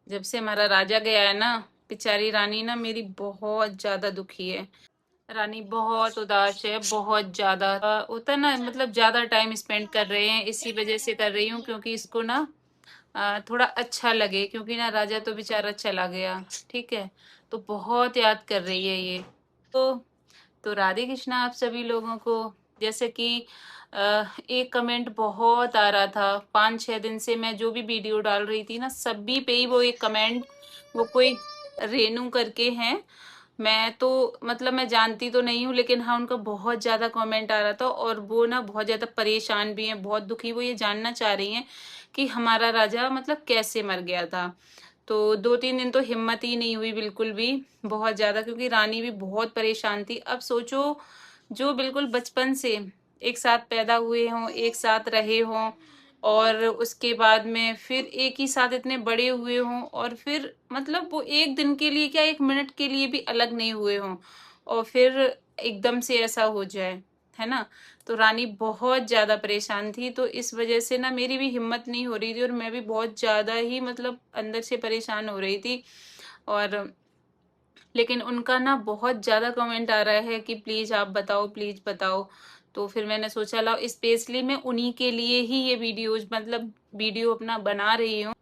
जब से हमारा राजा गया है ना, बेचारी रानी ना मेरी बहुत ज्यादा दुखी है। रानी बहुत उदास है, बहुत ज्यादा। होता है ना, मतलब ज्यादा टाइम स्पेंड कर रहे हैं, इसी वजह से कर रही हूँ क्योंकि इसको ना थोड़ा अच्छा लगे, क्योंकि ना राजा तो बेचारा चला गया। ठीक है, तो बहुत याद कर रही है ये। तो राधे कृष्णा आप सभी लोगों को। जैसे कि एक कमेंट बहुत आ रहा था, 5-6 दिन से मैं जो भी वीडियो डाल रही थी ना, सभी पे ही वो एक कमेंट, वो कोई रेनू करके हैं। मैं तो मतलब मैं जानती तो नहीं हूँ, लेकिन हाँ उनका बहुत ज्यादा कमेंट आ रहा था और वो ना बहुत ज्यादा परेशान भी हैं, बहुत दुखी। वो ये जानना चाह रही हैं कि हमारा राजा मतलब कैसे मर गया था। तो 2-3 दिन तो हिम्मत ही नहीं हुई बिल्कुल भी, बहुत ज्यादा, क्योंकि रानी भी बहुत परेशान थी। अब सोचो, जो बिल्कुल बचपन से एक साथ पैदा हुए हों, एक साथ रहे हों, और उसके बाद में फिर एक ही साथ इतने बड़े हुए हों, और फिर मतलब वो एक दिन के लिए क्या, 1 मिनट के लिए भी अलग नहीं हुए हों, और फिर एकदम से ऐसा हो जाए, है ना। तो रानी बहुत ज्यादा परेशान थी, तो इस वजह से ना मेरी भी हिम्मत नहीं हो रही थी, और मैं भी बहुत ज्यादा ही मतलब अंदर से परेशान हो रही थी। और लेकिन उनका ना बहुत ज्यादा कमेंट आ रहा है कि प्लीज आप बताओ, प्लीज बताओ। तो फिर मैंने सोचा लाओ स्पेशली मैं उन्हीं के लिए ही ये वीडियोज, मतलब वीडियो अपना बना रही हूँ।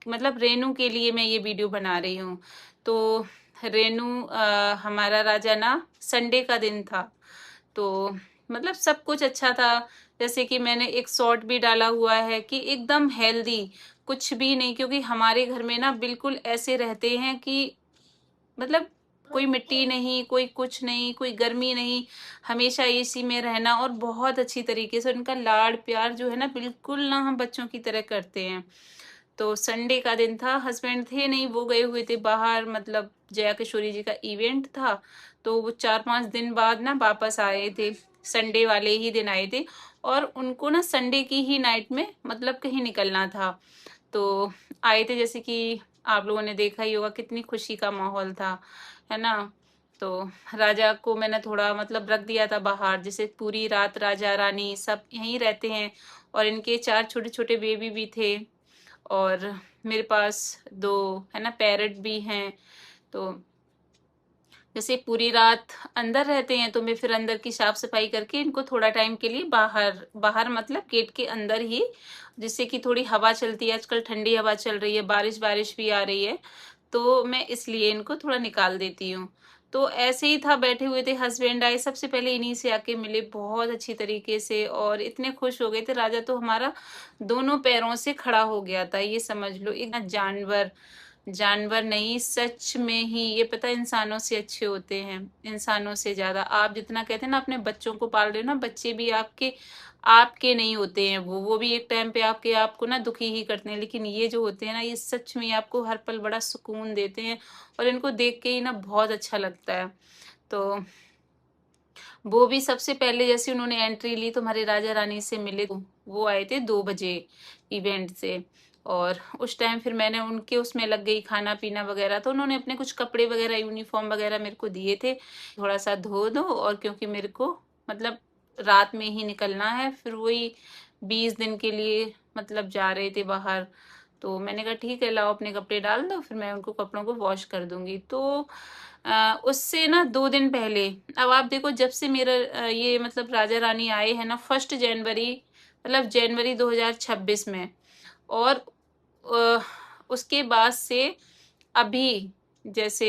मतलब रेनू के लिए मैं ये वीडियो बना रही हूँ। तो रेनू हमारा राजा ना संडे का दिन था, तो मतलब सब कुछ अच्छा था। जैसे कि मैंने एक शॉर्ट भी डाला हुआ है कि एकदम हेल्दी, कुछ भी नहीं, क्योंकि हमारे घर में ना बिल्कुल ऐसे रहते हैं कि मतलब कोई मिट्टी नहीं, कोई कुछ नहीं, कोई गर्मी नहीं, हमेशा एसी में रहना, और बहुत अच्छी तरीके से उनका लाड प्यार जो है ना, बिल्कुल ना हम बच्चों की तरह करते हैं। तो संडे का दिन था, हस्बैंड थे नहीं, वो गए हुए थे बाहर, मतलब जया किशोरी जी का इवेंट था। तो वो 4-5 दिन बाद ना वापस आए थे, संडे वाले ही दिन आए थे। और उनको ना संडे की ही नाइट में मतलब कहीं निकलना था। तो आए थे, जैसे कि आप लोगों ने देखा ही होगा कितनी खुशी का माहौल था, है ना। तो राजा को मैंने थोड़ा मतलब रख दिया था बाहर, जैसे पूरी रात राजा रानी सब यहीं रहते हैं, और इनके 4 छोटे छोटे बेबी भी थे, और मेरे पास 2 है ना पैरट भी हैं। तो जैसे पूरी रात अंदर रहते हैं, तो मैं फिर अंदर की साफ सफाई करके इनको थोड़ा टाइम के लिए बाहर बाहर मतलब गेट के अंदर ही, जिससे कि थोड़ी हवा चलती है, आजकल ठंडी हवा चल रही है, बारिश बारिश भी आ रही है, तो मैं इसलिए इनको थोड़ा निकाल देती हूँ। तो ऐसे ही था, बैठे हुए थे, हस्बैंड आए, सबसे पहले इन्हीं से आके मिले बहुत अच्छी तरीके से, और इतने खुश हो गए थे। राजा तो हमारा दोनों पैरों से खड़ा हो गया था, ये समझ लो, एक ना जानवर, जानवर नहीं, सच में ही ये पता है, इंसानों से अच्छे होते हैं, इंसानों से ज्यादा। आप जितना कहते हैं ना अपने बच्चों को पाल रहे हो ना, बच्चे भी आपके आपके नहीं होते हैं, वो भी एक टाइम पे आपके आपको ना दुखी ही करते हैं, लेकिन ये जो होते हैं ना, ये सच में आपको हर पल बड़ा सुकून देते हैं, और इनको देख के ही ना बहुत अच्छा लगता है। तो वो भी सबसे पहले जैसे उन्होंने एंट्री ली तो हमारे राजा रानी से मिले, तो वो आए थे 2 बजे इवेंट से। और उस टाइम फिर मैंने उनके उसमें लग गई, खाना पीना वगैरह, तो उन्होंने अपने कुछ कपड़े वगैरह, यूनिफॉर्म वगैरह मेरे को दिए थे, थोड़ा सा धो दो, और क्योंकि मेरे को मतलब रात में ही निकलना है, फिर वही 20 दिन के लिए मतलब जा रहे थे बाहर। तो मैंने कहा ठीक है, लाओ अपने कपड़े डाल दो, फिर मैं उनको कपड़ों को वॉश कर दूंगी। तो उससे ना 2 दिन पहले, अब आप देखो, जब से मेरा ये मतलब राजा रानी आए हैं ना, 1 जनवरी, मतलब जनवरी 2026 में, और अ, उसके बाद से अभी, जैसे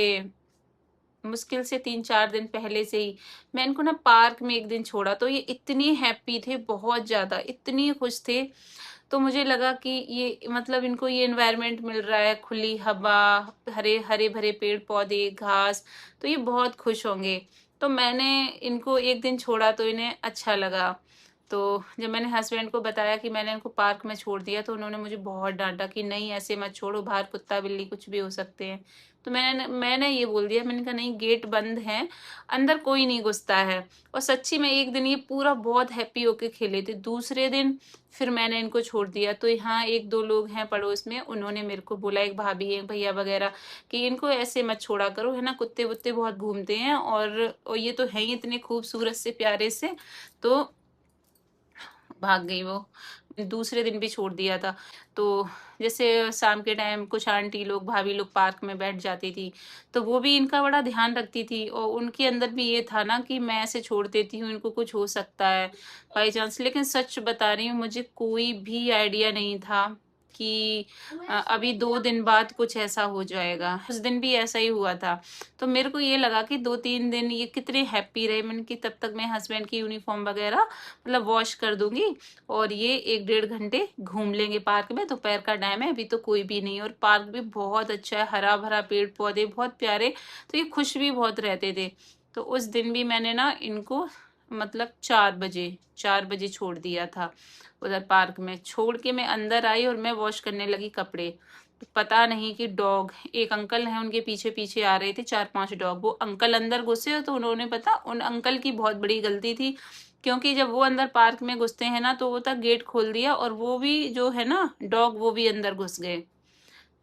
मुश्किल से 3-4 दिन पहले से ही मैं इनको ना पार्क में एक दिन छोड़ा, तो ये इतनी हैप्पी थे, बहुत ज्यादा, इतनी खुश थे। तो मुझे लगा कि ये मतलब इनको ये एनवायरनमेंट मिल रहा है, खुली हवा, हरे हरे भरे पेड़ पौधे, घास, तो ये बहुत खुश होंगे। तो मैंने इनको एक दिन छोड़ा तो इन्हें अच्छा लगा। तो जब मैंने हस्बैंड को बताया कि मैंने इनको पार्क में छोड़ दिया, तो उन्होंने मुझे बहुत डांटा कि नहीं ऐसे मत छोड़ो, बाहर कुत्ता बिल्ली कुछ भी हो सकते हैं। तो मैंने ये बोल दिया, मैंने कहा नहीं, गेट बंद है, अंदर कोई नहीं घुसता है। और सच्ची में एक दिन ये पूरा बहुत हैप्पी होके खेले थे। दूसरे दिन फिर मैंने इनको छोड़ दिया, तो यहाँ 1-2 लोग हैं पड़ोस में, उन्होंने मेरे को बोला, एक भाभी है, एक भैया वगैरह, कि इनको ऐसे मत छोड़ा करो, है ना, कुत्ते वुत्ते बहुत घूमते हैं, और ये तो है ही इतने खूबसूरत से प्यारे से। तो भाग गई वो, दूसरे दिन भी छोड़ दिया था। तो जैसे शाम के टाइम कुछ आंटी लोग, भाभी लोग पार्क में बैठ जाती थी, तो वो भी इनका बड़ा ध्यान रखती थी और उनके अंदर भी ये था ना कि मैं ऐसे छोड़ देती हूँ, इनको कुछ हो सकता है बाई चांस। लेकिन सच बता रही हूँ, मुझे कोई भी आइडिया नहीं था कि अभी 2 दिन बाद कुछ ऐसा हो जाएगा। उस दिन भी ऐसा ही हुआ था। तो मेरे को ये लगा कि 2-3 दिन ये कितने हैप्पी रहे। मैंने कि तब तक मैं हस्बैंड की यूनिफ़ॉर्म वग़ैरह मतलब वॉश कर दूँगी और ये 1 डेढ़ घंटे घूम लेंगे पार्क में। दोपहर का टाइम है, अभी तो कोई भी नहीं है और पार्क भी बहुत अच्छा है, हरा-भरा पेड़-पौधे बहुत प्यारे, तो ये खुश भी बहुत रहते थे। तो उस दिन भी मैंने ना इनको मतलब 4 बजे छोड़ दिया था उधर पार्क में। छोड़ के मैं अंदर आई और मैं वॉश करने लगी कपड़े। तो पता नहीं कि डॉग, एक अंकल हैं उनके पीछे-पीछे आ रहे थे 4-5 डॉग। वो अंकल अंदर घुसे तो उन्होंने पता उन अंकल की बहुत बड़ी गलती थी, क्योंकि जब वो अंदर पार्क में घुसते हैं ना तो वो तक गेट खोल दिया और वो भी जो है ना डॉग वो भी अंदर घुस गए।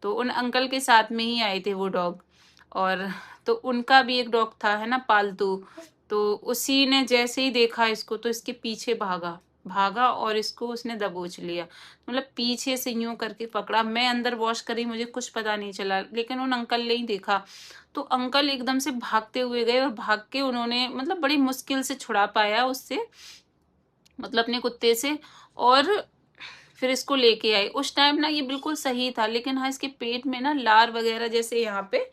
तो उन अंकल के साथ में ही आए थे वो डॉग। और तो उनका भी एक डॉग था है ना पालतू। तो उसी ने जैसे ही देखा इसको तो इसके पीछे भागा भागा और इसको उसने दबोच लिया। मतलब पीछे से यूं करके पकड़ा। मैं अंदर वॉश करी, मुझे कुछ पता नहीं चला, लेकिन उन अंकल ने ही देखा। तो अंकल एकदम से भागते हुए गए और भाग के उन्होंने मतलब बड़ी मुश्किल से छुड़ा पाया उससे, मतलब अपने कुत्ते से। और फिर इसको लेके आई। उस टाइम ना ये बिल्कुल सही था, लेकिन हाँ इसके पेट में ना लार वगैरह जैसे यहाँ पे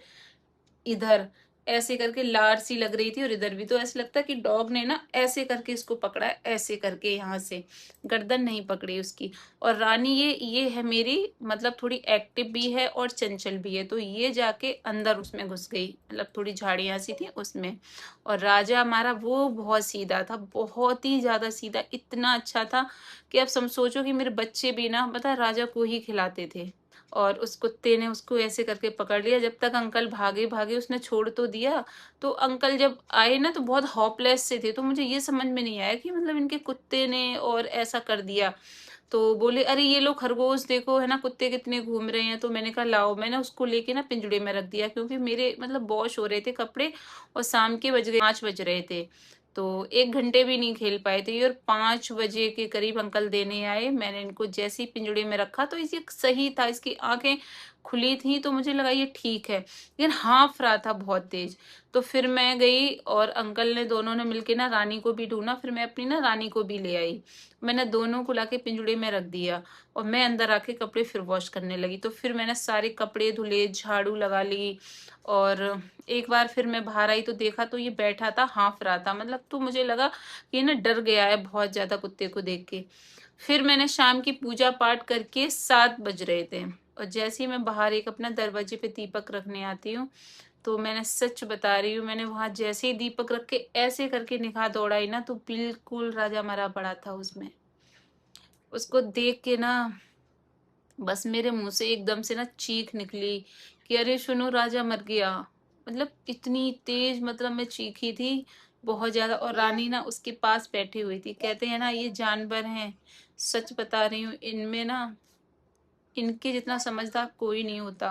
इधर ऐसे करके लार सी लग रही थी और इधर भी। तो ऐसा लगता है कि डॉग ने ना ऐसे करके इसको पकड़ा है, ऐसे करके यहाँ से, गर्दन नहीं पकड़ी उसकी। और रानी ये है मेरी, मतलब थोड़ी एक्टिव भी है और चंचल भी है। तो ये जाके अंदर उसमें घुस गई, मतलब थोड़ी झाड़ियाँ सी थी उसमें। और राजा हमारा वो बहुत सीधा था, बहुत ही ज्यादा सीधा, इतना अच्छा था कि अब सोचो कि मेरे बच्चे भी ना पता है राजा को ही खिलाते थे। और उस कुत्ते ने उसको ऐसे करके पकड़ लिया। जब तक अंकल भागे भागे उसने छोड़ तो दिया। तो अंकल जब आए ना तो बहुत होपलेस से थे। तो मुझे ये समझ में नहीं आया कि मतलब इनके कुत्ते ने और ऐसा कर दिया। तो बोले अरे ये लो खरगोश देखो है ना कुत्ते कितने घूम रहे हैं। तो मैंने कहा लाओ, मैंने उसको लेके ना पिंजड़े में रख दिया, क्योंकि मेरे मतलब वॉश हो रहे थे कपड़े और शाम के बज गए 5 बज रहे थे। तो 1 घंटे भी नहीं खेल पाए थे ये। और 5 बजे के करीब अंकल देने आए। मैंने इनको जैसे ही पिंजड़े में रखा तो ये सही था, इसकी आंखें खुली थी तो मुझे लगा ये ठीक है, लेकिन हाँफ रहा था बहुत तेज। तो फिर मैं गई और अंकल ने दोनों ने मिलके ना रानी को भी ढूंढा। फिर मैं अपनी ना रानी को भी ले आई। मैंने दोनों को लाके पिंजड़े में रख दिया और मैं अंदर आके कपड़े फिर वॉश करने लगी। तो फिर मैंने सारे कपड़े धुले, झाड़ू लगा ली। और एक बार फिर मैं बाहर आई तो देखा तो ये बैठा था, हाँफ रहा था। मतलब तो मुझे लगा कि ये ना डर गया है बहुत ज्यादा कुत्ते को देख के। फिर मैंने शाम की पूजा पाठ करके 7 बज रहे थे और जैसे ही मैं बाहर एक अपना दरवाजे पे दीपक रखने आती हूँ, तो मैंने सच बता रही हूँ, मैंने वहां जैसे ही दीपक रख के ऐसे करके निगाह दौड़ाई ना तो बिल्कुल राजा मरा पड़ा था उसमें। उसको देख के ना बस मेरे मुंह से एकदम से ना चीख निकली कि अरे सुनो राजा मर गया। मतलब इतनी तेज मतलब मैं चीखी थी बहुत ज्यादा। और रानी ना उसके पास बैठी हुई थी। कहते हैं ना ये जानवर हैं, सच बता रही हूँ, इनमें ना इनके जितना समझदार कोई नहीं होता।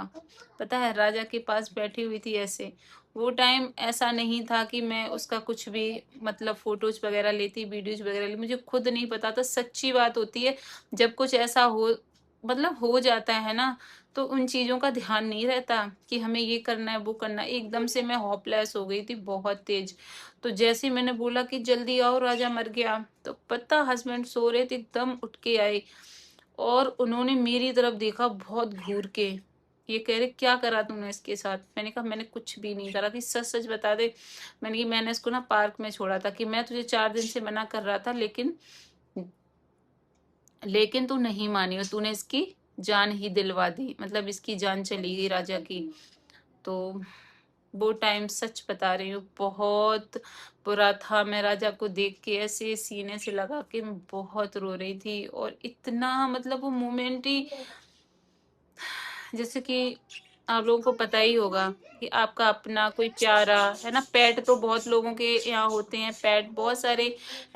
पता है राजा के पास बैठी हुई थी ऐसे। वो टाइम ऐसा नहीं था कि मैं उसका कुछ भी मतलब फोटोज वगैरह लेती, वीडियोज वगैरह लेती, मुझे खुद नहीं पता था। सच्ची बात होती है, जब कुछ ऐसा हो मतलब हो जाता है ना तो उन चीजों का ध्यान नहीं रहता कि हमें ये करना है वो करना है। एकदम से मैं होपलेस हो गई थी बहुत तेज। तो जैसे ही मैंने बोला कि जल्दी आओ राजा मर गया, तो पता हस्बैंड सो रहे थे, एकदम उठ के आए और उन्होंने मेरी तरफ देखा बहुत घूर के। ये कह रहे क्या करा तूने इसके साथ। मैंने कहा मैंने कुछ भी नहीं करा। कि सच सच बता दे। मैंने कि मैंने इसको ना पार्क में छोड़ा था, कि मैं तुझे 4 दिन से मना कर रहा था, लेकिन तू नहीं मानी और तूने इसकी जान ही दिलवा दी। मतलब इसकी जान चली गई राजा की। तो वो टाइम सच बता रही हूँ बहुत बुरा था। मैं राजा को देख के ऐसे सीने से लगा के मैं बहुत रो रही थी। और इतना मतलब वो मोमेंट ही जैसे कि आप लोगों को पता ही होगा कि आपका अपना कोई प्यारा है ना, पेट तो बहुत लोगों के यहाँ होते हैं, पेट बहुत सारे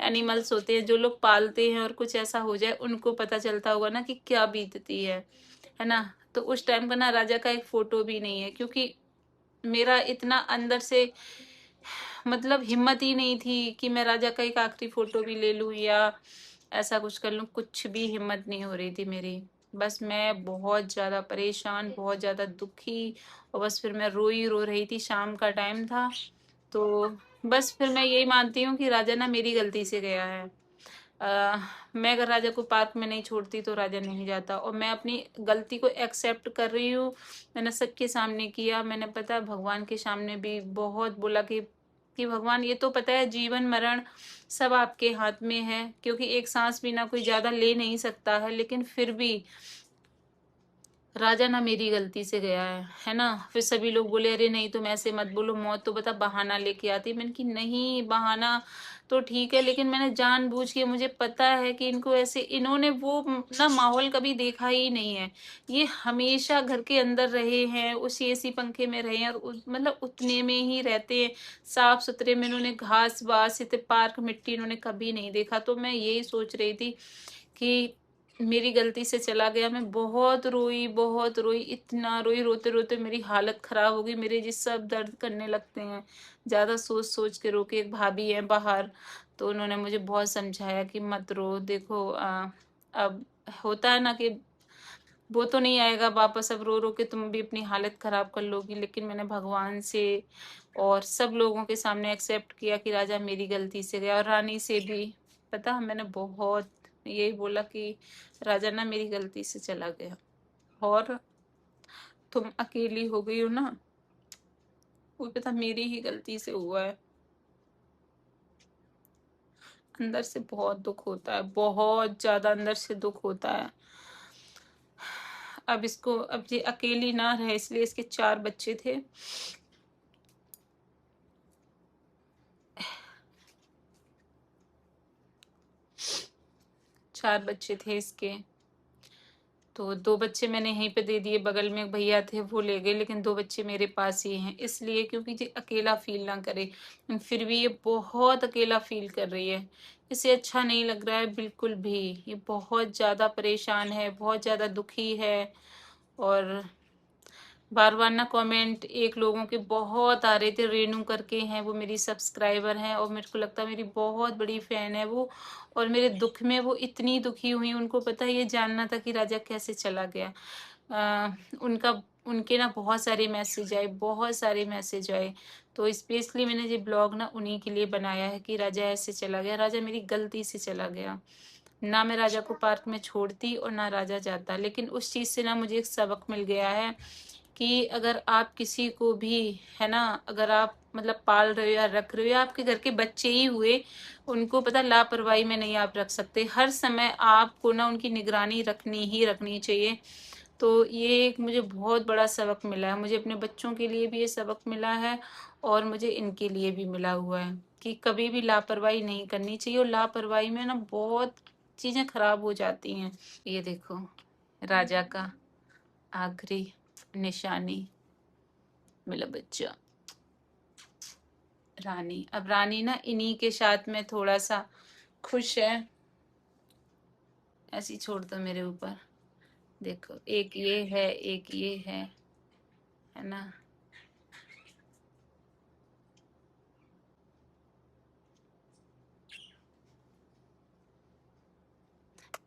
एनिमल्स होते हैं जो लोग पालते हैं, और कुछ ऐसा हो जाए उनको पता चलता होगा ना कि क्या बीतती है ना। तो उस टाइम का ना राजा का एक फोटो भी नहीं है, क्योंकि मेरा इतना अंदर से मतलब हिम्मत ही नहीं थी कि मैं राजा का एक आखिरी फोटो भी ले लूं, या ऐसा कुछ कर लूँ, कुछ भी हिम्मत नहीं हो रही थी मेरी। बस मैं बहुत ज़्यादा परेशान, बहुत ज़्यादा दुखी, और बस फिर मैं रो रही थी, शाम का टाइम था। तो बस फिर मैं यही मानती हूँ कि राजा ना मेरी गलती से गया है। अ, मैं अगर राजा को पार्क में नहीं छोड़ती तो राजा नहीं जाता, और मैं अपनी गलती को एक्सेप्ट कर रही हूँ। मैंने सबके सामने किया, मैंने पता है भगवान के सामने भी बहुत बोला कि भगवान, ये तो पता है जीवन मरण सब आपके हाथ में है, क्योंकि एक सांस भी ना कोई ज्यादा ले नहीं सकता है, लेकिन फिर भी राजा ना मेरी गलती से गया है ना। फिर सभी लोग बोले अरे नहीं तुम ऐसे मत बोलो, मौत तो बता बहाना लेके आती। मैंने कि नहीं, बहाना तो ठीक है, लेकिन मैंने जानबूझ के, मुझे पता है कि इनको ऐसे, इन्होंने वो ना माहौल कभी देखा ही नहीं है। ये हमेशा घर के अंदर रहे हैं, उस एसी पंखे में रहे हैं, और मतलब उतने में ही रहते हैं, साफ सुथरे में। इन्होंने घास वास, इतने पार्क मिट्टी इन्होंने कभी नहीं देखा। तो मैं यही सोच रही थी कि मेरी गलती से चला गया। मैं बहुत रोई, इतना रोई, रोते रोते मेरी हालत खराब हो गई, मेरे जी सब दर्द करने लगते हैं, ज्यादा सोच सोच के रो के। एक भाभी है बाहर, तो उन्होंने मुझे बहुत समझाया कि मत रो, देखो अब होता है ना कि वो तो नहीं आएगा वापस, अब रो रो के तुम भी अपनी हालत खराब कर लोगी। लेकिन मैंने भगवान से और सब लोगों के सामने एक्सेप्ट किया कि राजा मेरी गलती से गया, और रानी से भी। पता, मैंने बहुत यही बोला कि राजा ना मेरी गलती से चला गया, और तुम अकेली हो गई हो ना, वो पता मेरी ही गलती से हुआ है। अंदर से बहुत दुख होता है, बहुत ज्यादा अंदर से दुख होता है। अब इसको, अब ये अकेली ना रहे, इसलिए इसके 4 बच्चे थे। 4 बच्चे थे इसके, तो 2 बच्चे मैंने यहीं पे दे दिए, बगल में एक भैया थे वो ले गए, लेकिन 2 बच्चे मेरे पास ही हैं, इसलिए क्योंकि ये अकेला फील ना करे। लेकिन फिर भी ये बहुत अकेला फील कर रही है, इसे अच्छा नहीं लग रहा है बिल्कुल भी। ये बहुत ज्यादा परेशान है, बहुत ज्यादा दुखी है। और बार बार ना कमेंट एक लोगों के बहुत आ रहे थे, रेनू करके हैं, वो मेरी सब्सक्राइबर हैं, और मेरे को लगता है मेरी बहुत बड़ी फैन है वो। और मेरे दुख में वो इतनी दुखी हुई, उनको पता है ये जानना था कि राजा कैसे चला गया। उनका, उनके ना बहुत सारे मैसेज आए, बहुत सारे मैसेज आए। तो स्पेशली मैंने ये ब्लॉग ना उन्हीं के लिए बनाया है कि राजा ऐसे चला गया, राजा मेरी गलती से चला गया। ना मैं राजा को पार्क में छोड़ती और ना राजा जाता, लेकिन उस चीज से ना मुझे एक सबक मिल गया है कि अगर आप किसी को भी, है ना, अगर आप मतलब पाल रहे हो या रख रहे हो, या आपके घर के बच्चे ही हुए, उनको पता लापरवाही में नहीं आप रख सकते। हर समय आपको ना उनकी निगरानी रखनी ही रखनी चाहिए। तो ये एक मुझे बहुत बड़ा सबक मिला है, मुझे अपने बच्चों के लिए भी ये सबक मिला है, और मुझे इनके लिए भी मिला हुआ है कि कभी भी लापरवाही नहीं करनी चाहिए, और लापरवाही में ना बहुत चीजें खराब हो जाती हैं। ये देखो, राजा का आखिरी निशानी, मेरा बच्चा रानी। अब रानी ना इन्हीं के साथ में थोड़ा सा खुश है। ऐसी छोड़ दो मेरे ऊपर, देखो एक ये है, एक ये है ना।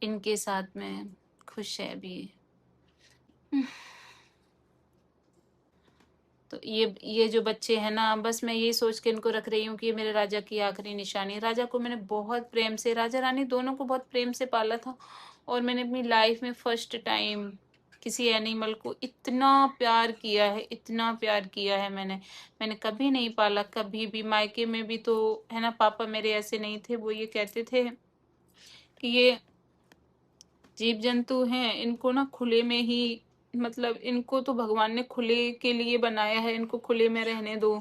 इनके साथ में खुश है अभी। तो ये जो बच्चे हैं ना, बस मैं ये सोच के इनको रख रही हूँ कि ये मेरे राजा की आखिरी निशानी है। राजा को मैंने बहुत प्रेम से, राजा रानी दोनों को बहुत प्रेम से पाला था, और मैंने अपनी लाइफ में फर्स्ट टाइम किसी एनिमल को इतना प्यार किया है, इतना प्यार किया है मैंने कभी नहीं पाला, कभी भी। मायके में भी तो, है ना, पापा मेरे ऐसे नहीं थे, वो ये कहते थे कि ये जीव जंतु हैं, इनको ना खुले में ही, मतलब इनको तो भगवान ने खुले के लिए बनाया है, इनको खुले में रहने दो,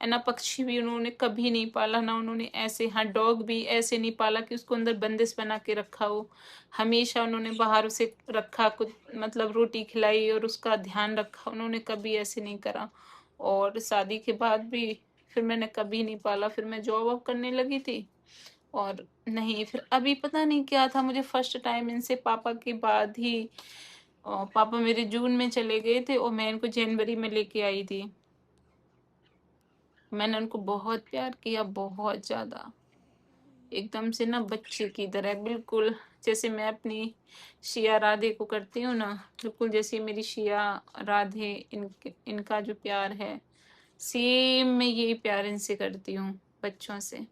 है ना। पक्षी भी उन्होंने कभी नहीं पाला ना, उन्होंने ऐसे, हाँ डॉग भी ऐसे नहीं पाला कि उसको अंदर बंदिश बना के रखा हो। हमेशा उन्होंने बाहर उसे रखा, कुछ मतलब रोटी खिलाई और उसका ध्यान रखा, उन्होंने कभी ऐसे नहीं करा। और शादी के बाद भी फिर मैंने कभी नहीं पाला, फिर मैं जॉब वॉब करने लगी थी, और नहीं, फिर अभी पता नहीं क्या था, मुझे फर्स्ट टाइम इनसे पापा के बाद ही, पापा मेरे जून में चले गए थे और मैं इनको जनवरी में लेके आई थी। मैंने उनको बहुत प्यार किया, बहुत ज्यादा। एकदम से ना बच्चे की तरह, बिल्कुल जैसे मैं अपनी शिया राधे को करती हूँ ना, बिल्कुल जैसे मेरी शिया राधे इनका जो प्यार है, सेम मैं यही प्यार इनसे करती हूँ, बच्चों से।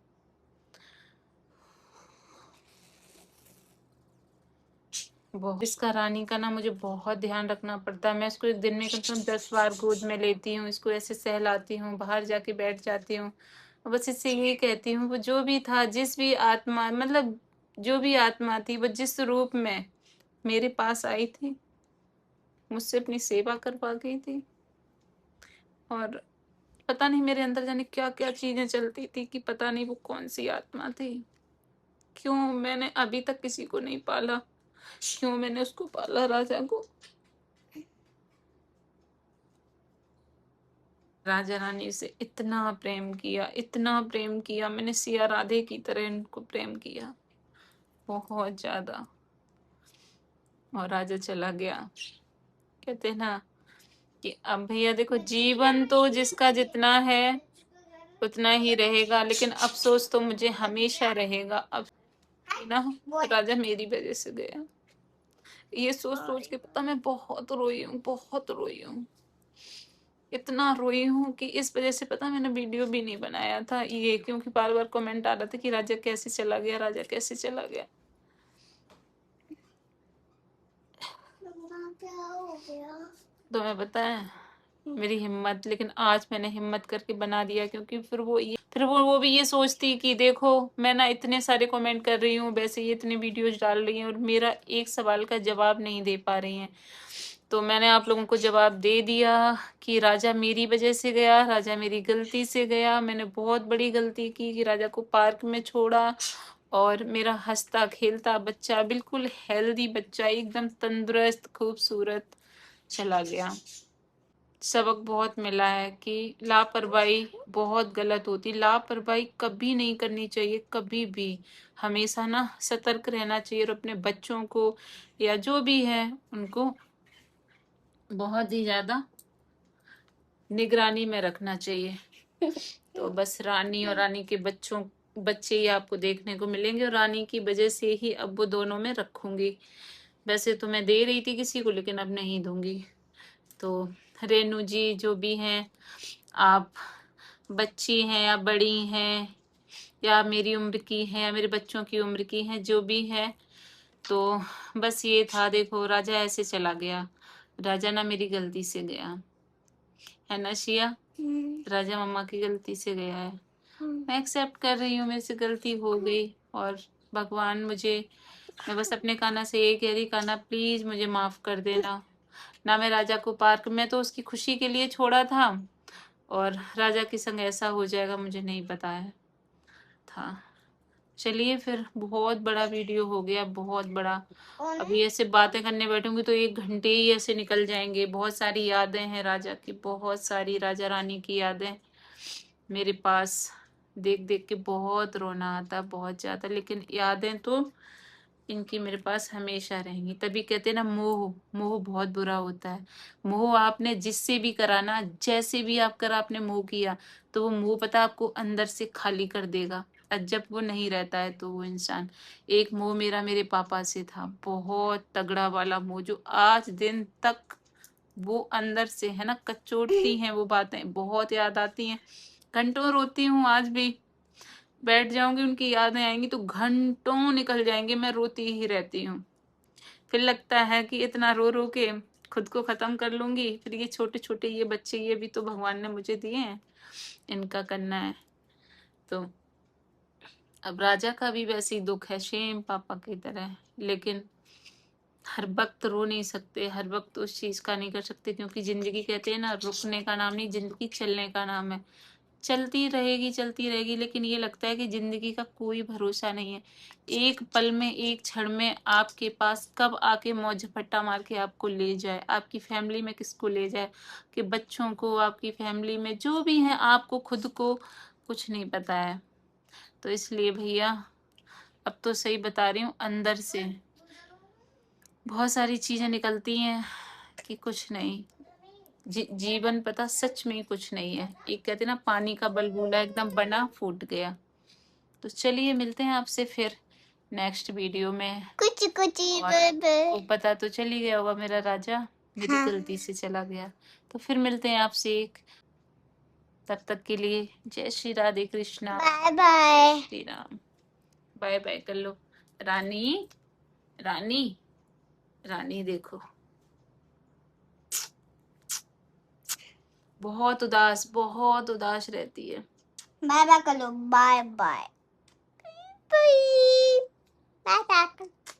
बहुत इसका रानी का ना मुझे बहुत ध्यान रखना पड़ता है। मैं इसको एक दिन में कम से कम 10 बार गोद में लेती हूँ, इसको ऐसे सहलाती हूँ, बाहर जाके बैठ जाती हूँ और बस इससे यही कहती हूँ, वो जो भी था, जिस भी आत्मा, मतलब जो भी आत्मा थी, वो जिस रूप में मेरे पास आई थी, मुझसे अपनी सेवा करवा गई थी। और पता नहीं मेरे अंदर जाने क्या क्या चीजें चलती थी कि पता नहीं वो कौन सी आत्मा थी। क्यों मैंने अभी तक किसी को नहीं पाला, क्यों मैंने उसको पाला, राजा को। राजा रानी से इतना प्रेम किया, इतना प्रेम किया मैंने, सिया राधे की तरह इनको प्रेम किया, बहुत ज्यादा। और राजा चला गया। कहते हैं ना कि अब भैया देखो, जीवन तो जिसका जितना है उतना ही रहेगा, लेकिन अफसोस तो मुझे हमेशा रहेगा। अब ना राजा मेरी वजह से गया, ये सोच सोच के पता मैं बहुत रोई हूँ, बहुत रोई हूँ, इतना रोई हूँ कि इस वजह से पता मैंने वीडियो भी नहीं बनाया था ये, क्योंकि बार बार कमेंट आ रहा था कि राजा कैसे चला गया, राजा कैसे चला गया। तो मैं बताया मेरी हिम्मत, लेकिन आज मैंने हिम्मत करके बना दिया, क्योंकि फिर वो भी ये सोचती कि देखो मैं ना इतने सारे कमेंट कर रही हूँ, वैसे ये इतने वीडियोज डाल रही हैं और मेरा एक सवाल का जवाब नहीं दे पा रही हैं। तो मैंने आप लोगों को जवाब दे दिया कि राजा मेरी वजह से गया, राजा मेरी गलती से गया। मैंने बहुत बड़ी गलती की कि राजा को पार्क में छोड़ा और मेरा हंसता खेलता बच्चा, बिल्कुल हेल्दी बच्चा, एकदम तंदुरुस्त खूबसूरत चला गया। सबक बहुत मिला है कि लापरवाही बहुत गलत होती, लापरवाही कभी नहीं करनी चाहिए, कभी भी। हमेशा ना सतर्क रहना चाहिए और अपने बच्चों को या जो भी है उनको बहुत ही ज्यादा निगरानी में रखना चाहिए। तो बस रानी और रानी के बच्चे ही आपको देखने को मिलेंगे, और रानी की वजह से ही अब वो दोनों में रखूंगी। वैसे तो मैं दे रही थी किसी को, लेकिन अब नहीं दूंगी। तो रेनू जी जो भी हैं, आप बच्ची हैं या बड़ी हैं या मेरी उम्र की हैं या मेरे बच्चों की उम्र की हैं, जो भी है, तो बस ये था। देखो राजा ऐसे चला गया, राजा ना मेरी गलती से गया है ना शिया, राजा मम्मा की गलती से गया है। मैं एक्सेप्ट कर रही हूँ, मेरे से गलती हो गई, और भगवान मुझे, मैं बस अपने कान्हा से ये कह रही, कान्हा प्लीज मुझे माफ कर देना। ना मैं राजा को पार्क में तो उसकी खुशी के लिए छोड़ा था, और राजा के संग ऐसा हो जाएगा मुझे नहीं पता है था। चलिए फिर, बहुत बड़ा वीडियो हो गया, बहुत बड़ा। अभी ऐसे बातें करने बैठूंगी तो 1 घंटे ही ऐसे निकल जाएंगे। बहुत सारी यादें हैं राजा की, बहुत सारी राजा रानी की यादें मेरे पास, देख देख के बहुत रोना आता, बहुत ज्यादा। लेकिन यादें तो इनकी मेरे पास हमेशा रहेंगी। तभी कहते हैं ना, मोह मोह बहुत बुरा होता है। मोह आपने जिससे भी करा ना, जैसे भी आप करा, आपने मोह किया, तो वो मोह पता आपको अंदर से खाली कर देगा। और जब वो नहीं रहता है तो वो इंसान, एक मोह मेरा मेरे पापा से था, बहुत तगड़ा वाला मोह, जो आज दिन तक वो अंदर से है ना कचोटती हैं, वो बातें बहुत याद आती हैं। घंटों रोती हूँ आज भी, बैठ जाऊंगी उनकी यादें आएंगी तो घंटों निकल जाएंगे, मैं रोती ही रहती हूँ। फिर लगता है कि इतना रो रो के खुद को खत्म कर लूंगी, फिर ये छोटे छोटे ये बच्चे, ये भी तो भगवान ने मुझे दिए हैं, इनका करना है। तो अब राजा का भी वैसे ही दुख है, सेम पापा की तरह। लेकिन हर वक्त रो नहीं सकते, हर वक्त उस चीज का नहीं कर सकते, क्योंकि जिंदगी कहते हैं ना, रुकने का नाम नहीं, जिंदगी चलने का नाम है। चलती रहेगी चलती रहेगी, लेकिन ये लगता है कि जिंदगी का कोई भरोसा नहीं है। एक पल में, एक क्षण में आपके पास कब आके मौत झपट्टा मार के आपको ले जाए, आपकी फैमिली में किसको ले जाए, कि बच्चों को, आपकी फैमिली में जो भी है, आपको खुद को कुछ नहीं पता है। तो इसलिए भैया, अब तो सही बता रही हूँ, अंदर से बहुत सारी चीजें निकलती हैं कि कुछ नहीं। जीवन पता सच में कुछ नहीं है। एक कहते ना, पानी का बलबूला एकदम बना फूट गया। तो चलिए मिलते हैं आपसे फिर नेक्स्ट वीडियो में। कुछ कुछ और आपको पता तो चल ही गया होगा मेरा राजा मेरी गलती से चला गया। तो फिर मिलते हैं आपसे एक, तब तक के लिए जय Shri Radhe Krishna, bye bye. Shri Ram. Bye bye कर लो। रानी, रानी, रानी देखो बहुत उदास रहती है। बाय बाय कर लो। Bye bye bye bye.